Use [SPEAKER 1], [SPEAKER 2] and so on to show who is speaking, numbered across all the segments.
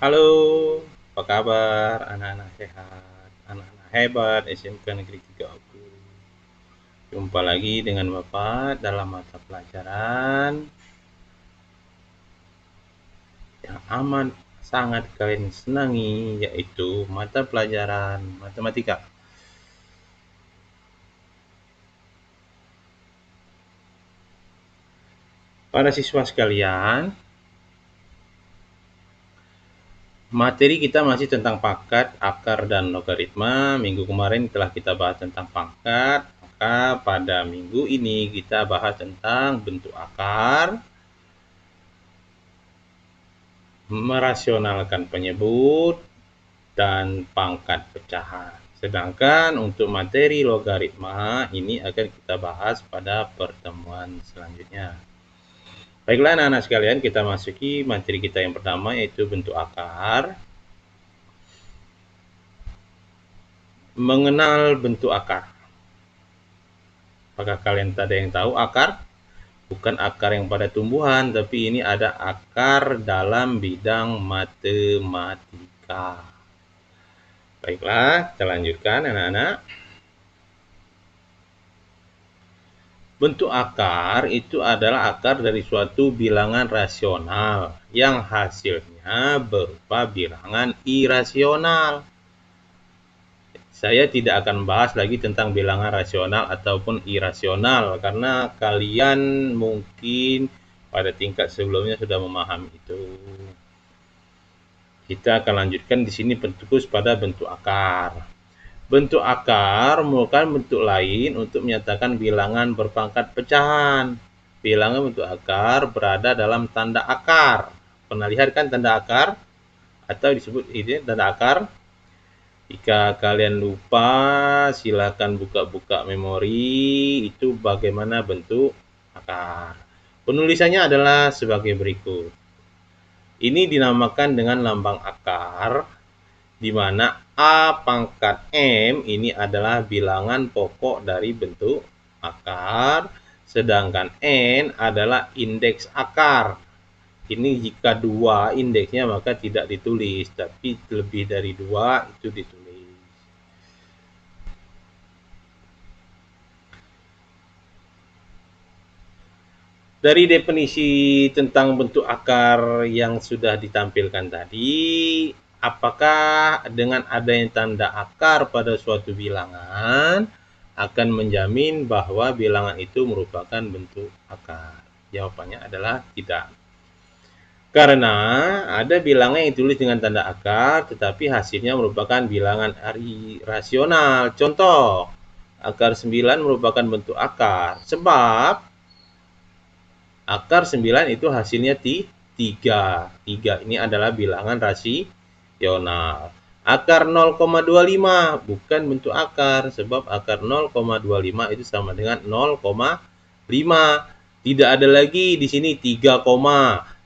[SPEAKER 1] Halo, apa kabar anak-anak sehat, anak-anak hebat SMK Negeri 3 Oku. Jumpa lagi dengan Bapak dalam mata pelajaran yang amat sangat kalian senangi, yaitu mata pelajaran matematika. Para siswa sekalian, materi kita masih tentang pangkat, akar, dan logaritma. Minggu kemarin telah kita bahas tentang pangkat, maka pada minggu ini kita bahas tentang bentuk akar, merasionalkan penyebut, dan pangkat pecahan. Sedangkan untuk materi logaritma ini akan kita bahas pada pertemuan selanjutnya. Baiklah anak-anak sekalian, kita masuki materi kita yang pertama, yaitu bentuk akar. Mengenal bentuk akar. Apakah kalian ada yang tahu akar? Bukan akar yang pada tumbuhan, tapi ini ada akar dalam bidang matematika. Baiklah, kita lanjutkan anak-anak. Bentuk akar itu adalah akar dari suatu bilangan rasional yang hasilnya berupa bilangan irasional. Saya tidak akan bahas lagi tentang bilangan rasional ataupun irasional karena kalian mungkin pada tingkat sebelumnya sudah memahami itu. Kita akan lanjutkan di sini fokus pada bentuk akar. Bentuk akar merupakan bentuk lain untuk menyatakan bilangan berpangkat pecahan. Bilangan bentuk akar berada dalam tanda akar. Pernah lihat kan tanda akar? Atau disebut ini tanda akar? Jika kalian lupa, silakan buka-buka memori itu bagaimana bentuk akar. Penulisannya adalah sebagai berikut. Ini dinamakan dengan lambang akar, di mana A pangkat M ini adalah bilangan pokok dari bentuk akar, sedangkan N adalah indeks akar. Ini jika 2 indeksnya maka tidak ditulis, tapi lebih dari 2 itu ditulis. Dari definisi tentang bentuk akar yang sudah ditampilkan tadi, apakah dengan adanya tanda akar pada suatu bilangan akan menjamin bahwa bilangan itu merupakan bentuk akar? Jawabannya adalah tidak. Karena ada bilangan yang ditulis dengan tanda akar, tetapi hasilnya merupakan bilangan rasional. Contoh, akar 9 merupakan bentuk akar. Sebab akar 9 itu hasilnya 3. 3 ini adalah bilangan rasional. Akar 0,25 bukan bentuk akar, sebab akar 0,25 itu sama dengan 0,5. Tidak ada lagi di sini 3,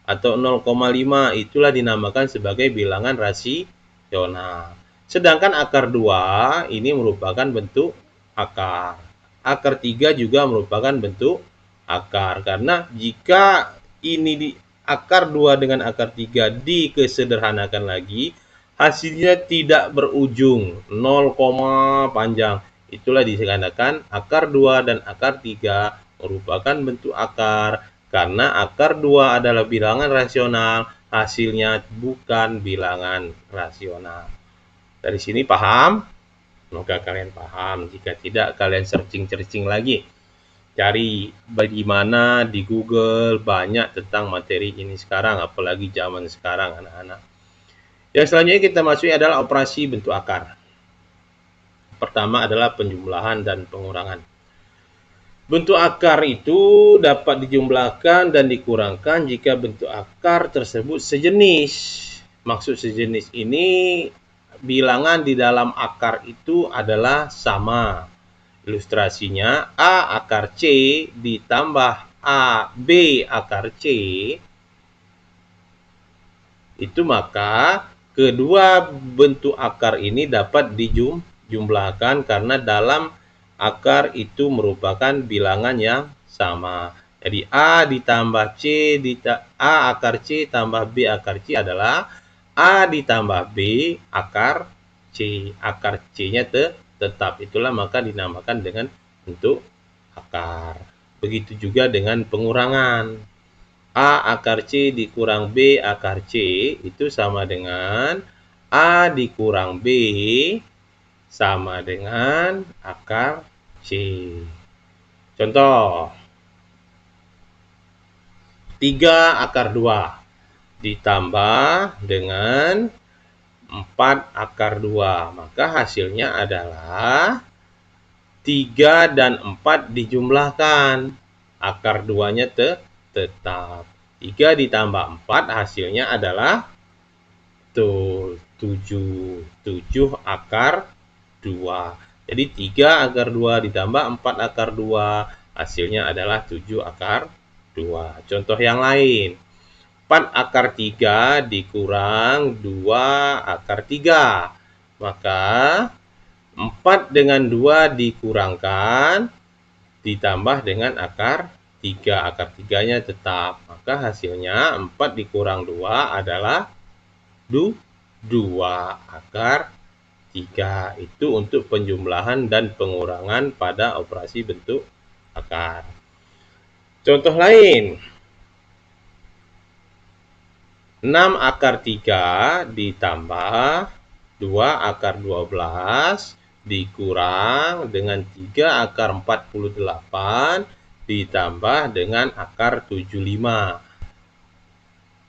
[SPEAKER 1] atau 0,5, itulah dinamakan sebagai bilangan rasional. Sedangkan akar 2 ini merupakan bentuk akar. Akar 3 juga merupakan bentuk akar, karena jika ini di akar 2 dengan akar 3 dikesederhanakan lagi, hasilnya tidak berujung, 0, panjang. Itulah dikatakan akar 2 dan akar 3 merupakan bentuk akar, karena akar 2 adalah bilangan rasional, hasilnya bukan bilangan rasional. Dari sini paham? Semoga kalian paham. Jika tidak, kalian searching lagi. Cari bagaimana di Google, banyak tentang materi ini sekarang, apalagi zaman sekarang anak-anak. Yang selanjutnya kita masuki adalah operasi bentuk akar. Pertama adalah penjumlahan dan pengurangan. Bentuk akar itu dapat dijumlahkan dan dikurangkan jika bentuk akar tersebut sejenis. Maksud sejenis ini, bilangan di dalam akar itu adalah sama. Ilustrasinya, A akar C ditambah AB akar C, itu maka kedua bentuk akar ini dapat dijumlahkan karena dalam akar itu merupakan bilangan yang sama. Jadi A ditambah C, A akar C tambah B akar C adalah A ditambah B akar C. Akar C-nya tetap. Itulah maka dinamakan dengan bentuk akar. Begitu juga dengan pengurangan. A akar C dikurang B akar C itu sama dengan A dikurang B sama dengan akar C. Contoh, 3 akar 2 ditambah dengan 4 akar 2. Maka hasilnya adalah 3 dan 4 dijumlahkan. Akar 2-nya tetap. 3 ditambah 4 hasilnya adalah 7. 7 akar 2. Jadi 3 akar 2 ditambah 4 akar 2 hasilnya adalah 7 akar 2. Contoh yang lain. 4 akar 3 dikurang 2 akar 3. Maka 4 dengan 2 dikurangkan ditambah dengan akar 3. Akar 3-nya tetap. Maka hasilnya 4 dikurang 2 adalah 2 akar 3. Itu untuk penjumlahan dan pengurangan pada operasi bentuk akar. Contoh lain. 6 akar 3 ditambah 2 akar 12 dikurang dengan 3 akar 48 ditambah dengan akar 75.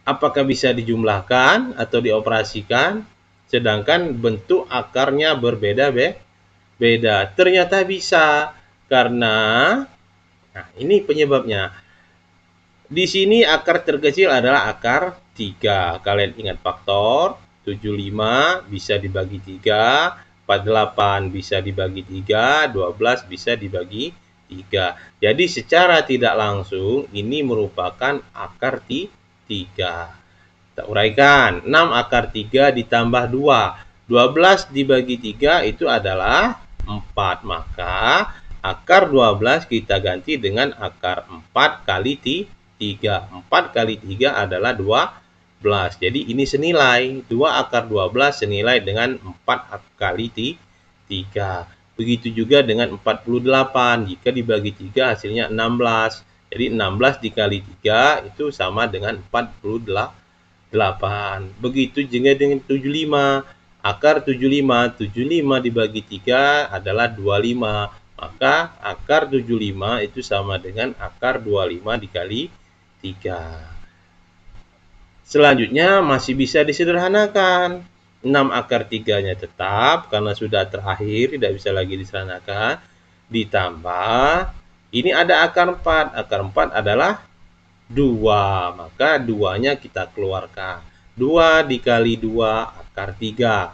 [SPEAKER 1] Apakah bisa dijumlahkan atau dioperasikan? Sedangkan bentuk akarnya berbeda beda. Ternyata bisa karena ini penyebabnya. Di sini akar terkecil adalah akar 3. Kalian ingat faktor 75 bisa dibagi 3, 48 bisa dibagi 3, 12 bisa dibagi 3. Jadi secara tidak langsung ini merupakan akar 3. Kita uraikan. 6 akar 3 ditambah 2. 12 dibagi 3 itu adalah 4. Maka akar 12 kita ganti dengan akar 4 kali 3. 4 kali 3 adalah 12. Jadi ini senilai. 2 akar 12 senilai dengan 4 kali 3. Begitu juga dengan 48. Jika dibagi 3 hasilnya 16. Jadi 16 dikali 3 itu sama dengan 48. Begitu juga dengan 75. Akar 75. 75 dibagi 3 adalah 25. Maka akar 75 itu sama dengan akar 25 dikali 3. Selanjutnya masih bisa disederhanakan. 6 akar 3-nya tetap karena sudah terakhir tidak bisa lagi disederhanakan. Ditambah ini ada akar 4. Akar 4 adalah 2. Maka 2-nya kita keluarkan. 2 dikali 2 akar 3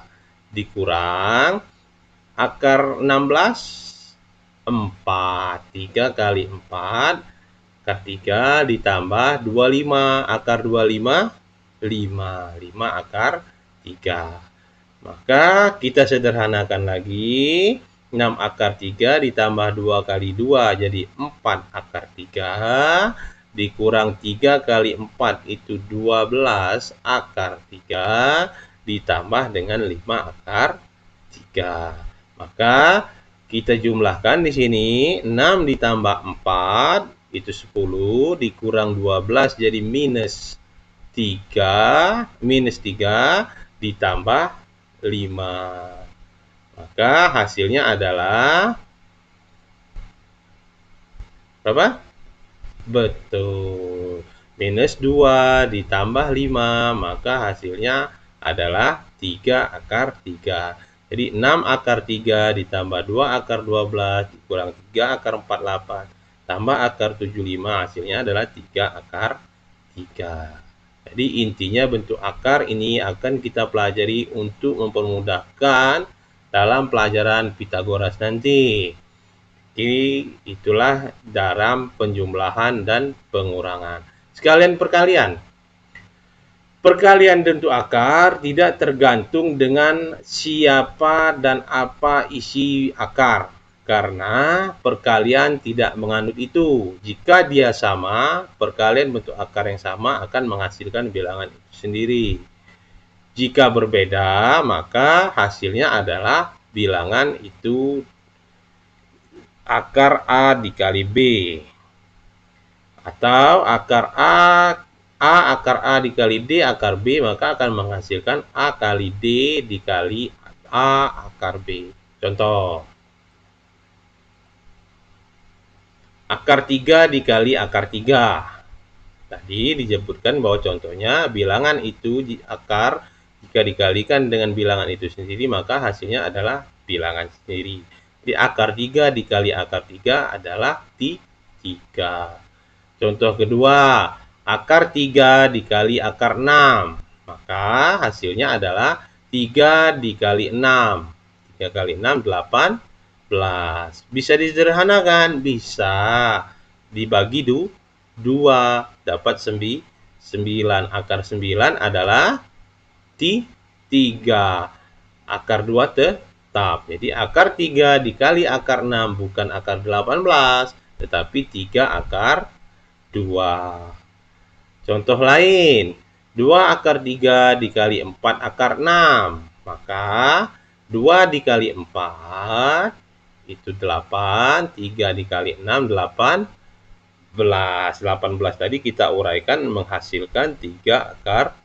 [SPEAKER 1] dikurang akar 16 4. 3 kali 4 akar 3 ditambah 25. Akar 25 5. 5 akar 3. Maka kita sederhanakan lagi. 6 akar 3 ditambah 2 kali 2 jadi 4 akar 3 dikurang 3 kali 4 itu 12 akar 3 ditambah dengan 5 akar 3. Maka kita jumlahkan di sini 6 ditambah 4 itu 10 dikurang 12 jadi minus 3 ditambah 5. Maka hasilnya adalah berapa? Betul. Minus 2 ditambah 5. Maka hasilnya adalah 3 akar 3. Jadi 6 akar 3 ditambah 2 akar 12 dikurang 3 akar 48 tambah akar 75 hasilnya adalah 3 akar 3. Jadi intinya bentuk akar ini akan kita pelajari untuk mempermudahkan dalam pelajaran Pitagoras nanti. Jadi itulah dalam penjumlahan dan pengurangan. Sekalian perkalian. Perkalian bentuk akar tidak tergantung dengan siapa dan apa isi akar. Karena perkalian tidak mengandung itu. Jika dia sama, perkalian bentuk akar yang sama akan menghasilkan bilangan itu sendiri. Jika berbeda, maka hasilnya adalah bilangan itu akar A dikali B. Atau akar A akar A dikali D akar B, maka akan menghasilkan A kali D dikali A akar B. Contoh, akar 3 dikali akar 3. Tadi disebutkan bahwa contohnya bilangan itu akar jika dikalikan dengan bilangan itu sendiri, maka hasilnya adalah bilangan sendiri. Jadi akar 3 dikali akar 3 adalah 3. Contoh kedua, akar 3 dikali akar 6. Maka hasilnya adalah 3 dikali 6. 3 kali 6, 18. Bisa disederhanakan? Bisa. Dibagi 2, dapat 9. Akar 9 adalah 3. Akar 2 tetap. Jadi akar 3 dikali akar 6 bukan akar 18, tetapi 3 akar 2. Contoh lain, 2 akar 3 dikali 4 akar 6. Maka 2 dikali 4 itu 8, 3 dikali 6, 18. 18 tadi kita uraikan menghasilkan 3 akar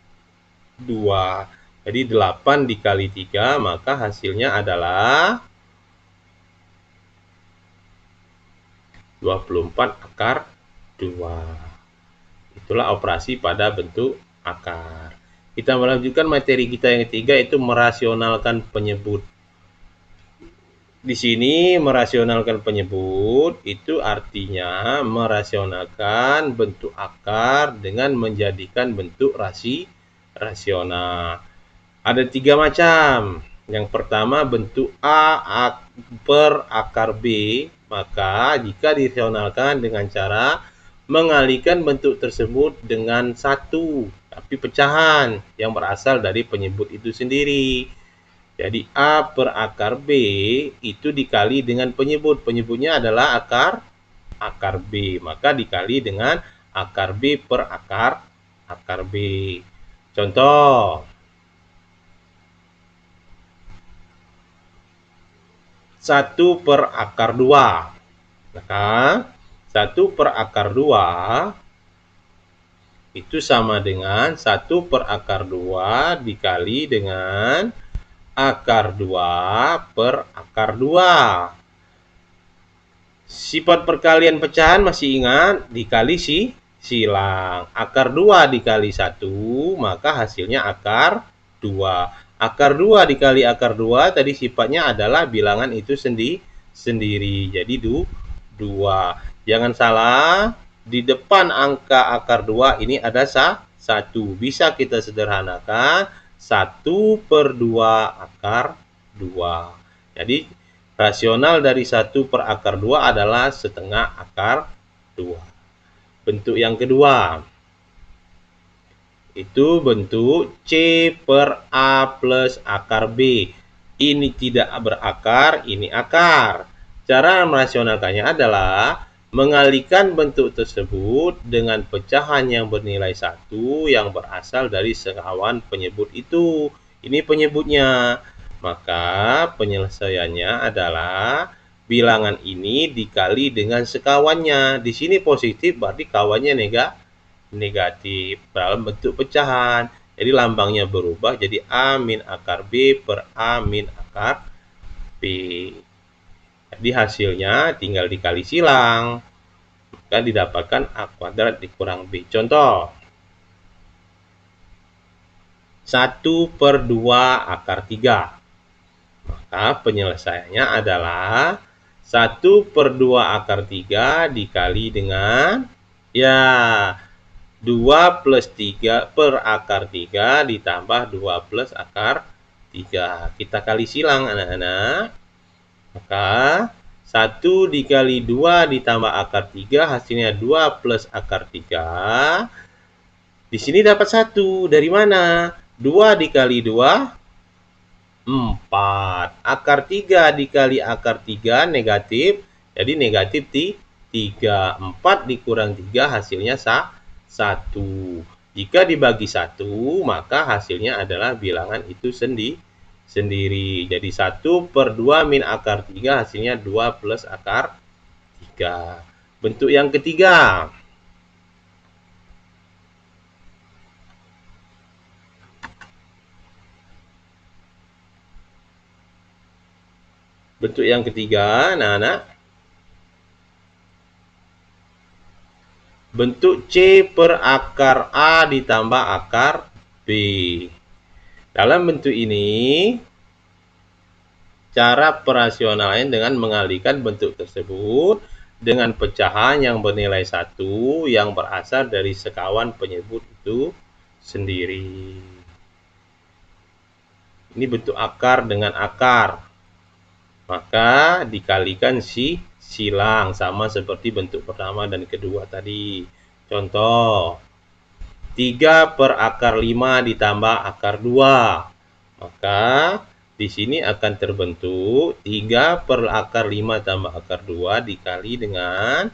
[SPEAKER 1] 2. Jadi 8 dikali 3, maka hasilnya adalah 24 akar 2. Itulah operasi pada bentuk akar. Kita melanjutkan materi kita yang ketiga, itu merasionalkan penyebut. Di sini merasionalkan penyebut itu artinya merasionalkan bentuk akar dengan menjadikan bentuk rasional. Ada 3 macam. Yang pertama bentuk A per akar B, maka jika dirasionalkan dengan cara mengalihkan bentuk tersebut dengan 1, tapi pecahan yang berasal dari penyebut itu sendiri. Jadi A per akar B itu dikali dengan penyebut. Penyebutnya adalah akar B. Maka dikali dengan akar B per akar B. Contoh, 1 per akar 2. Maka 1 per akar 2 itu sama dengan 1 per akar 2 dikali dengan akar 2 per akar 2. Sifat perkalian pecahan masih ingat? Dikali silang. Akar 2 dikali 1, maka hasilnya akar 2. Akar 2 dikali akar 2 tadi sifatnya adalah bilangan itu sendiri. Jadi 2. Jangan salah, di depan angka akar 2 ini ada 1. Bisa kita sederhanakan 1 per 2 akar 2. Jadi rasional dari 1 per akar 2 adalah setengah akar 2. Bentuk yang kedua, itu bentuk C per A plus akar B. Ini tidak berakar, ini akar. Cara merasionalkannya adalah mengalihkan bentuk tersebut dengan pecahan yang bernilai 1 yang berasal dari sekawan penyebut itu. Ini penyebutnya. Maka penyelesaiannya adalah bilangan ini dikali dengan sekawannya. Di sini positif berarti kawannya negatif dalam bentuk pecahan. Jadi lambangnya berubah jadi A min akar B per A min akar B. Jadi hasilnya tinggal dikali silang, maka didapatkan A kuadrat dikurang B. Contoh, 1 per 2 akar 3. Maka penyelesaiannya adalah 1 per 2 akar 3 dikali dengan 2 plus 3 per akar 3 ditambah 2 plus akar 3. Kita kali silang anak-anak. Maka 1 dikali 2 ditambah akar 3 hasilnya 2 plus akar 3. Di sini dapat 1. Dari mana? 2 dikali 2, 4. Akar 3 dikali akar 3 negatif. Jadi negatif 3. 4 dikurang 3 hasilnya 1. Jika dibagi 1, maka hasilnya adalah bilangan itu sendiri. Jadi 1/2 min akar 3 hasilnya 2 plus akar 3. Bentuk yang ketiga. Bentuk yang ketiga, anak-anak. Bentuk C per akar A ditambah akar B. Dalam bentuk ini, cara perasionalnya dengan mengalihkan bentuk tersebut dengan pecahan yang bernilai 1 yang berasal dari sekawan penyebut itu sendiri. Ini bentuk akar dengan akar. Maka dikalikan silang sama seperti bentuk pertama dan kedua tadi. Contoh, 3 per akar 5 ditambah akar 2. Maka di sini akan terbentuk 3 per akar 5 tambah akar 2 dikali dengan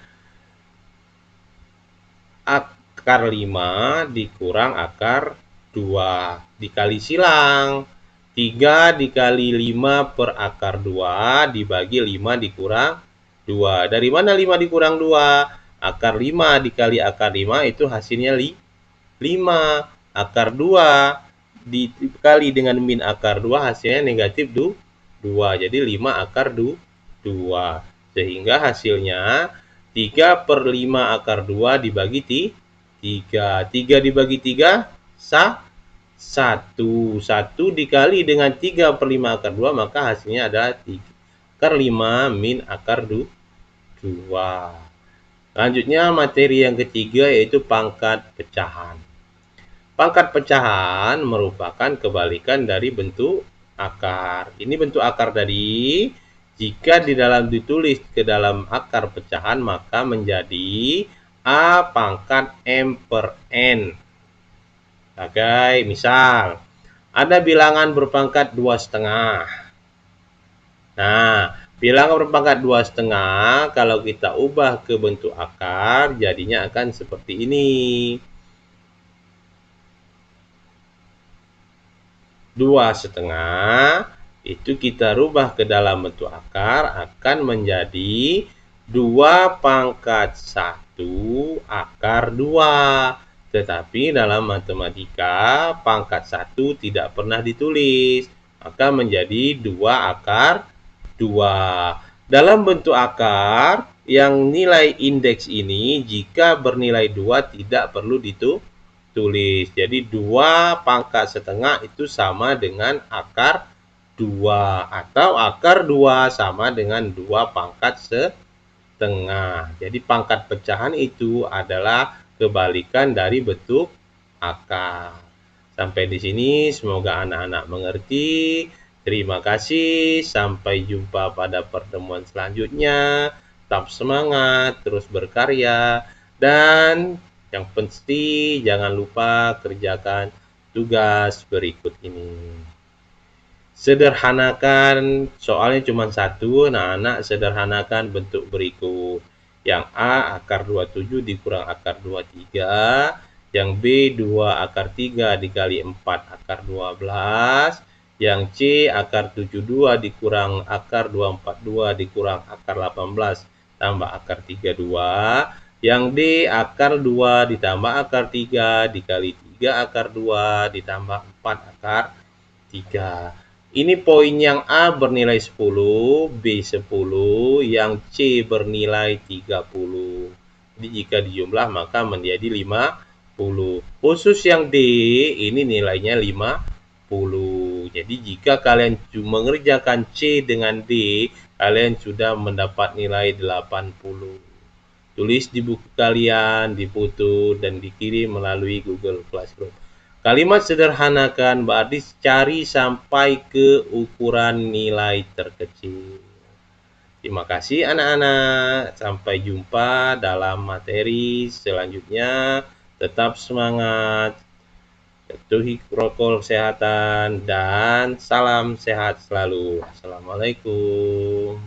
[SPEAKER 1] akar 5 dikurang akar 2. Dikali silang. 3 dikali 5 per akar 2 dibagi 5 dikurang 2. Dari mana 5 dikurang 2? Akar 5 dikali akar 5 itu hasilnya 5. Akar 2 dikali dengan min akar 2 hasilnya negatif 2. Jadi 5 akar 2. Sehingga hasilnya 3 per 5 akar 2 dibagi 3. 3 dibagi 3 1. 1 dikali dengan 3 per 5 akar 2 maka hasilnya adalah 3 akar 5 min akar 2. Selanjutnya materi yang ketiga yaitu pangkat pecahan. Pangkat pecahan merupakan kebalikan dari bentuk akar. Ini bentuk akar tadi. Jika di dalam ditulis ke dalam akar pecahan maka menjadi A pangkat M per N. Sebagai misal, ada bilangan berpangkat 2,5. Nah, bilangan berpangkat 2,5 kalau kita ubah ke bentuk akar jadinya akan seperti ini. 2,5 itu kita rubah ke dalam bentuk akar akan menjadi 2 pangkat 1 akar 2. Tetapi dalam matematika pangkat 1 tidak pernah ditulis, maka menjadi 2 akar 2. Dalam bentuk akar yang nilai indeks ini jika bernilai 2 tidak perlu ditulis. Jadi 2 pangkat setengah itu sama dengan akar 2 atau akar 2 sama dengan 2 pangkat setengah. Jadi pangkat pecahan itu adalah kebalikan dari bentuk akar. Sampai di sini semoga anak-anak mengerti. Terima kasih. Sampai jumpa pada pertemuan selanjutnya. Tetap semangat, terus berkarya, dan yang pasti jangan lupa kerjakan tugas berikut ini. Sederhanakan, soalnya cuma satu, anak-anak sederhanakan bentuk berikut. Yang A akar 27 dikurang akar 23, yang B 2 akar 3 dikali 4 akar 12, yang C akar 72 dikurang akar 242 dikurang akar 18 tambah akar 32, yang D akar 2 ditambah akar 3 dikali 3 akar 2 ditambah 4 akar 3. Ini poin yang A bernilai 10, B 10, yang C bernilai 30. Jadi jika dijumlah maka menjadi 50. Khusus yang D ini nilainya 50. Jadi jika kalian mengerjakan C dengan D, kalian sudah mendapat nilai 80. Tulis di buku kalian, difoto, dan dikirim melalui Google Classroom. Kalimat sederhanakan berarti cari sampai ke ukuran nilai terkecil. Terima kasih anak-anak. Sampai jumpa dalam materi selanjutnya. Tetap semangat. Patuhi protokol kesehatan dan salam sehat selalu. Assalamualaikum.